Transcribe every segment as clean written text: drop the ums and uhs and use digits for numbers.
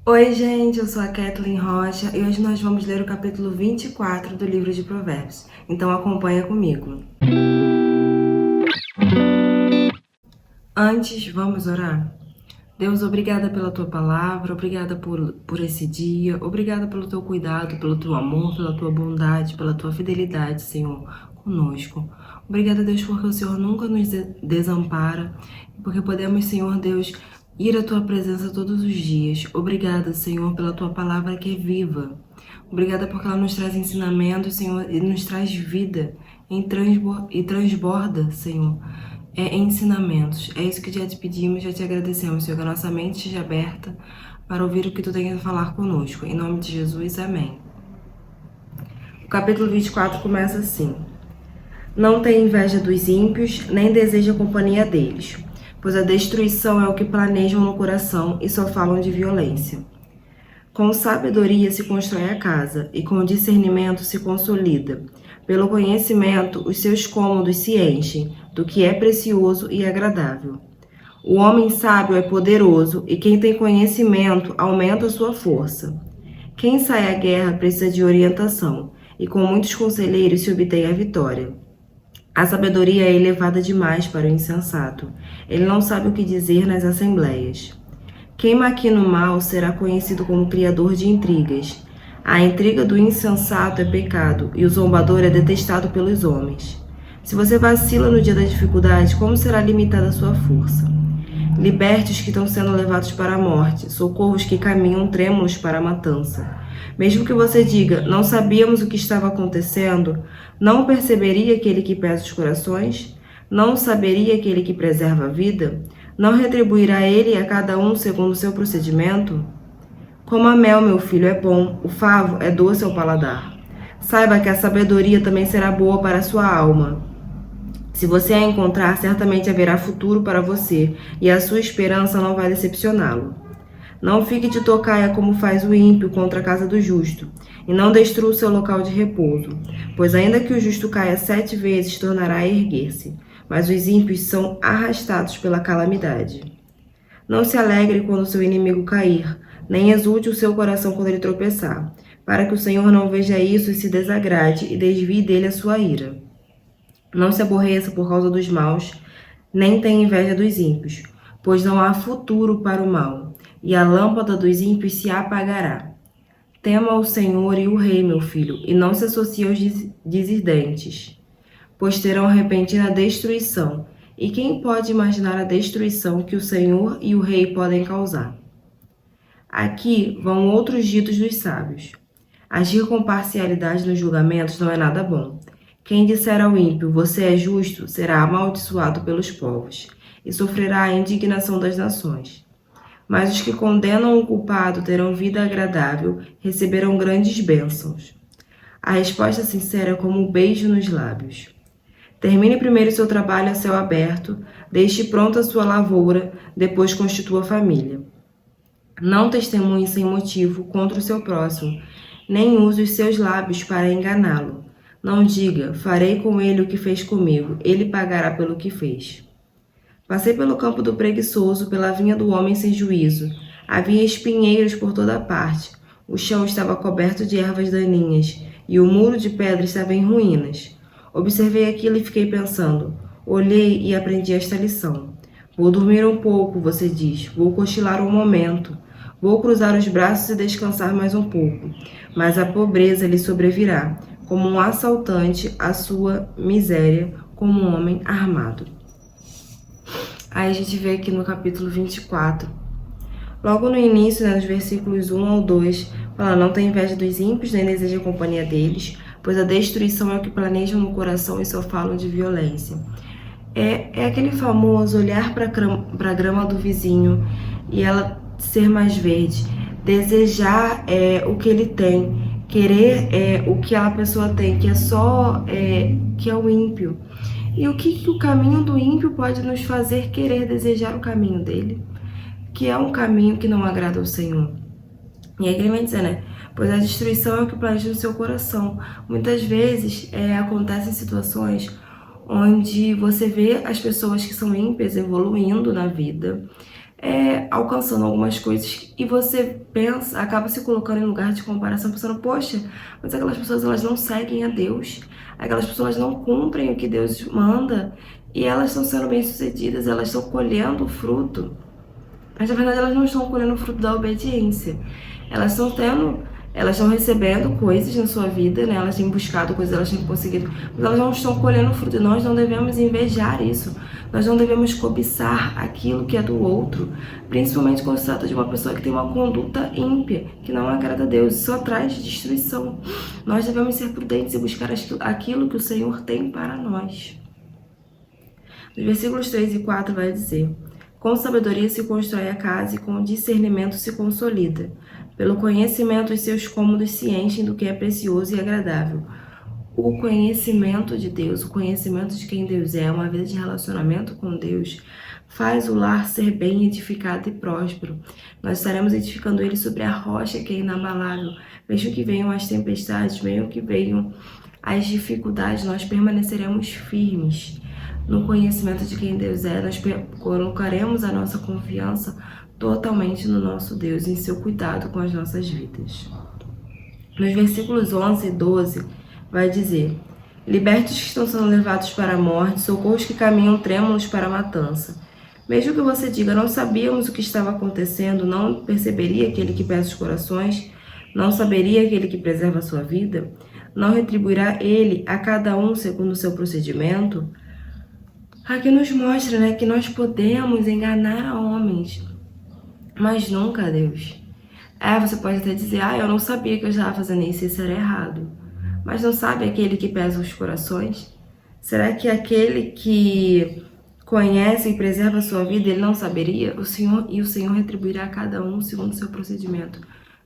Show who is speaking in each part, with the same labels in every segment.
Speaker 1: Oi, gente, eu sou a Kathleen Rocha e hoje nós vamos ler o capítulo 24 do livro de Provérbios. Então acompanha comigo. Antes, vamos orar? Deus, obrigada pela tua palavra, obrigada por esse dia, obrigada pelo teu cuidado, pelo teu amor, pela tua bondade, pela tua fidelidade, Senhor, conosco. Obrigada, Deus, porque o Senhor nunca nos desampara, porque podemos, Senhor Deus, ir à tua presença todos os dias. Obrigada, Senhor, pela tua palavra que é viva. Obrigada porque ela nos traz ensinamentos, Senhor, e nos traz vida e transborda, Senhor, ensinamentos. É isso que já te pedimos, já te agradecemos, Senhor, que a nossa mente esteja aberta para ouvir o que tu tens a falar conosco. Em nome de Jesus, amém. O capítulo 24 começa assim: Não tem inveja dos ímpios, nem deseja a companhia deles, pois a destruição é o que planejam no coração e só falam de violência. Com sabedoria se constrói a casa, e com discernimento se consolida. Pelo conhecimento, os seus cômodos se enchem do que é precioso e agradável. O homem sábio é poderoso, e quem tem conhecimento aumenta a sua força. Quem sai à guerra precisa de orientação, e com muitos conselheiros se obtém a vitória. A sabedoria é elevada demais para o insensato. Ele não sabe o que dizer nas assembleias. Quem maquina o mal será conhecido como criador de intrigas. A intriga do insensato é pecado, e o zombador é detestado pelos homens. Se você vacila no dia da dificuldade, como será limitada a sua força? Liberte os que estão sendo levados para a morte, socorra os que caminham trêmulos para a matança. Mesmo que você diga, não sabíamos o que estava acontecendo, não perceberia aquele que pesa os corações? Não saberia aquele que preserva a vida? Não retribuirá ele a cada um segundo o seu procedimento? Como a mel, meu filho, é bom, o favo é doce ao paladar. Saiba que a sabedoria também será boa para a sua alma. Se você a encontrar, certamente haverá futuro para você, e a sua esperança não vai decepcioná-lo. Não fique de tocaia como faz o ímpio contra a casa do justo, e não destrua o seu local de repouso, pois ainda que o justo caia 7 vezes, tornará a erguer-se, mas os ímpios são arrastados pela calamidade. Não se alegre quando seu inimigo cair, nem exulte o seu coração quando ele tropeçar, para que o Senhor não veja isso e se desagrade e desvie dele a sua ira. Não se aborreça por causa dos maus, nem tenha inveja dos ímpios, pois não há futuro para o mal, e a lâmpada dos ímpios se apagará. Tema o Senhor e o Rei, meu filho, e não se associe aos dissidentes, pois terão repentina destruição. E quem pode imaginar a destruição que o Senhor e o Rei podem causar? Aqui vão outros ditos dos sábios. Agir com parcialidade nos julgamentos não é nada bom. Quem disser ao ímpio, você é justo, será amaldiçoado pelos povos, e sofrerá a indignação das nações. Mas os que condenam o culpado terão vida agradável, receberão grandes bênçãos. A resposta sincera é como um beijo nos lábios. Termine primeiro seu trabalho a céu aberto, deixe pronta a sua lavoura, depois constitua a família. Não testemunhe sem motivo contra o seu próximo, nem use os seus lábios para enganá-lo. Não diga, farei com ele o que fez comigo, ele pagará pelo que fez. Passei pelo campo do preguiçoso, pela vinha do homem sem juízo. Havia espinheiros por toda parte. O chão estava coberto de ervas daninhas, e o muro de pedra estava em ruínas. Observei aquilo e fiquei pensando. Olhei e aprendi esta lição. Vou dormir um pouco, você diz. Vou cochilar um momento. Vou cruzar os braços e descansar mais um pouco. Mas a pobreza lhe sobrevirá, como um assaltante, a sua miséria, como um homem armado. Aí a gente vê aqui no capítulo 24, logo no início, nos versículos 1 ao 2, fala, não tem inveja dos ímpios, nem deseja a companhia deles, pois a destruição é o que planejam no coração e só falam de violência. É aquele famoso olhar para a grama do vizinho e ela ser mais verde, desejar o que ele tem, querer o que aquela pessoa tem, que é só que é o ímpio. E o que o caminho do ímpio pode nos fazer querer desejar o caminho dele? Que é um caminho que não agrada ao Senhor. E aí ele vai dizer, né? Pois a destruição é o que planeja no seu coração. Muitas vezes acontecem situações onde você vê as pessoas que são ímpias evoluindo na vida, alcançando algumas coisas e você pensa, acaba se colocando em lugar de comparação, pensando, poxa, mas aquelas pessoas elas não seguem a Deus, aquelas pessoas não cumprem o que Deus manda e elas estão sendo bem-sucedidas, elas estão colhendo o fruto. Mas na verdade elas não estão colhendo o fruto da obediência. Elas estão recebendo coisas na sua vida, né? Elas têm buscado coisas, elas têm conseguido, mas elas não estão colhendo o fruto. E nós não devemos invejar isso. Nós não devemos cobiçar aquilo que é do outro, principalmente quando se trata de uma pessoa que tem uma conduta ímpia, que não agrada a Deus, só traz destruição. Nós devemos ser prudentes e buscar aquilo que o Senhor tem para nós. Nos versículos 3 e 4 vai dizer: com sabedoria se constrói a casa e com discernimento se consolida. Pelo conhecimento os seus cômodos se enchem do que é precioso e agradável. O conhecimento de Deus, o conhecimento de quem Deus é, uma vida de relacionamento com Deus, faz o lar ser bem edificado e próspero. Nós estaremos edificando ele sobre a rocha que é inabalável. Mesmo que venham as tempestades, mesmo que venham as dificuldades, nós permaneceremos firmes. No conhecimento de quem Deus é, nós colocaremos a nossa confiança totalmente no nosso Deus, em seu cuidado com as nossas vidas. Nos versículos 11 e 12, vai dizer: liberte os que estão sendo levados para a morte, socorra os que caminham trêmulos para a matança. Mesmo que você diga, não sabíamos o que estava acontecendo, não perceberia aquele que pesa os corações, não saberia aquele que preserva a sua vida, não retribuirá ele a cada um segundo o seu procedimento? Aqui nos mostra, né, que nós podemos enganar homens, mas nunca a Deus. Você pode até dizer, eu não sabia que eu estava fazendo isso era errado. Mas não sabe aquele que pesa os corações? Será que aquele que conhece e preserva a sua vida, ele não saberia? O Senhor retribuirá a cada um segundo o seu procedimento.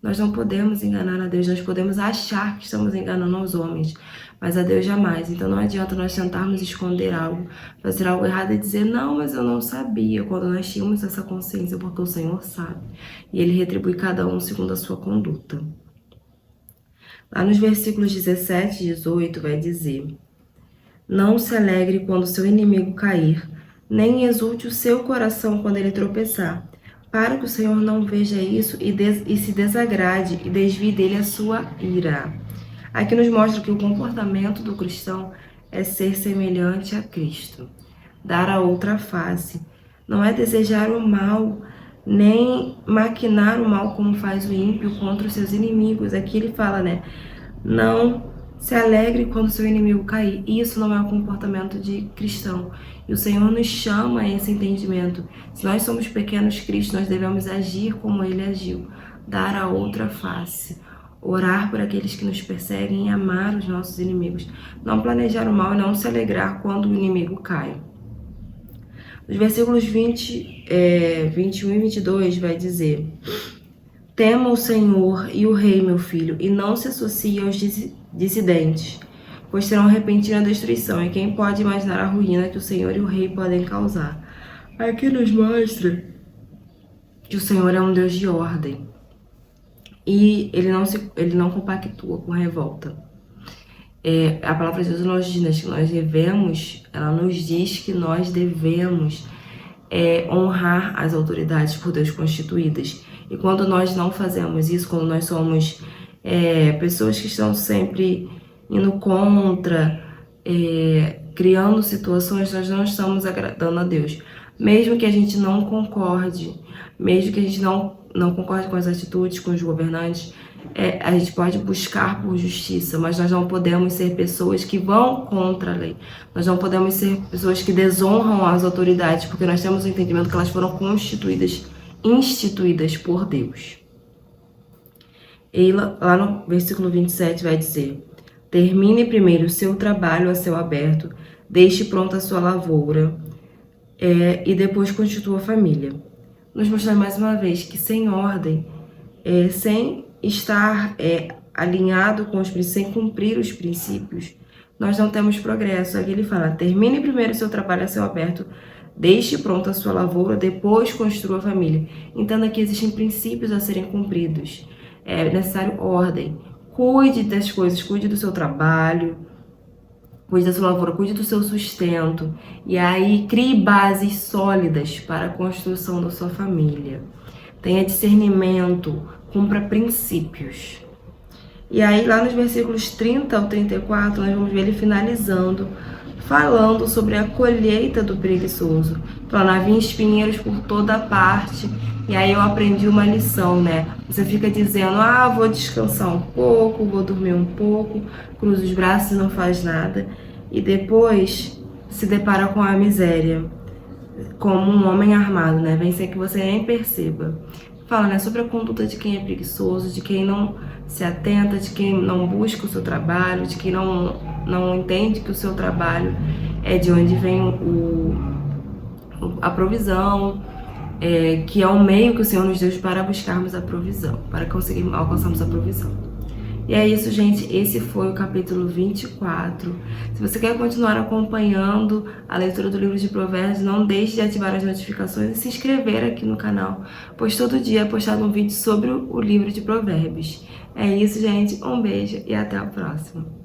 Speaker 1: Nós não podemos enganar a Deus, nós podemos achar que estamos enganando os homens, mas a Deus jamais. Então não adianta nós tentarmos esconder algo, fazer algo errado e dizer, não, mas eu não sabia, quando nós tínhamos essa consciência, porque o Senhor sabe. E Ele retribui cada um segundo a sua conduta. Lá nos versículos 17 e 18 vai dizer: não se alegre quando seu inimigo cair, nem exulte o seu coração quando ele tropeçar, para que o Senhor não veja isso e se desagrade e desvie dele a sua ira. Aqui nos mostra que o comportamento do cristão é ser semelhante a Cristo, dar a outra face. Não é desejar o mal, nem maquinar o mal como faz o ímpio contra os seus inimigos. Aqui ele fala, né? Não se alegre quando seu inimigo cair. Isso não é um comportamento de cristão. E o Senhor nos chama a esse entendimento. Se nós somos pequenos Cristo, nós devemos agir como Ele agiu. Dar a outra face. Orar por aqueles que nos perseguem e amar os nossos inimigos. Não planejar o mal e não se alegrar quando o inimigo cai. Nos versículos 21 e 22 vai dizer: tema o Senhor e o Rei, meu filho, e não se associe aos dissidentes, pois serão repentina destruição, e quem pode imaginar a ruína que o Senhor e o Rei podem causar? Aqui nos mostra que o Senhor é um Deus de ordem, e ele não compactua com revolta. A palavra de Deus nos diz que nós devemos, ela nos diz que nós devemos honrar as autoridades por Deus constituídas. E quando nós não fazemos isso, quando nós somos pessoas que estão sempre indo contra, criando situações, nós não estamos agradando a Deus. Mesmo que a gente não concorde, mesmo que a gente não concorde com as atitudes, com os governantes, a gente pode buscar por justiça, mas nós não podemos ser pessoas que vão contra a lei. Nós não podemos ser pessoas que desonram as autoridades, porque nós temos o entendimento que elas foram instituídas por Deus. E lá no versículo 27 vai dizer: termine primeiro o seu trabalho a céu aberto, deixe pronta a sua lavoura, e depois constitua a família. Nos mostrar mais uma vez que sem ordem, sem estar alinhado com os princípios, sem cumprir os princípios, nós não temos progresso. Aqui ele fala: termine primeiro o seu trabalho a céu aberto, deixe pronta a sua lavoura, depois construa a família. Entenda que existem princípios a serem cumpridos. É necessário ordem. Cuide das coisas, cuide do seu trabalho, cuide da sua lavoura, cuide do seu sustento. E aí crie bases sólidas para a construção da sua família. Tenha discernimento, cumpra princípios. E aí lá nos versículos 30 ao 34, nós vamos ver ele finalizando, falando sobre a colheita do preguiçoso. Falando, havia espinheiros por toda parte. E aí eu aprendi uma lição, né? Você fica dizendo, vou descansar um pouco, vou dormir um pouco, cruza os braços e não faz nada. E depois se depara com a miséria, como um homem armado, né? Vem sem que você nem perceba. Fala, né, sobre a conduta de quem é preguiçoso, de quem não se atenta, de quem não busca o seu trabalho, de quem não entende que o seu trabalho é de onde vem a provisão, que é o meio que o Senhor nos deu para buscarmos a provisão, para conseguirmos alcançarmos a provisão. E é isso, gente. Esse foi o capítulo 24. Se você quer continuar acompanhando a leitura do livro de Provérbios, não deixe de ativar as notificações e se inscrever aqui no canal, pois todo dia é postado um vídeo sobre o livro de Provérbios. É isso, gente. Um beijo e até a próxima.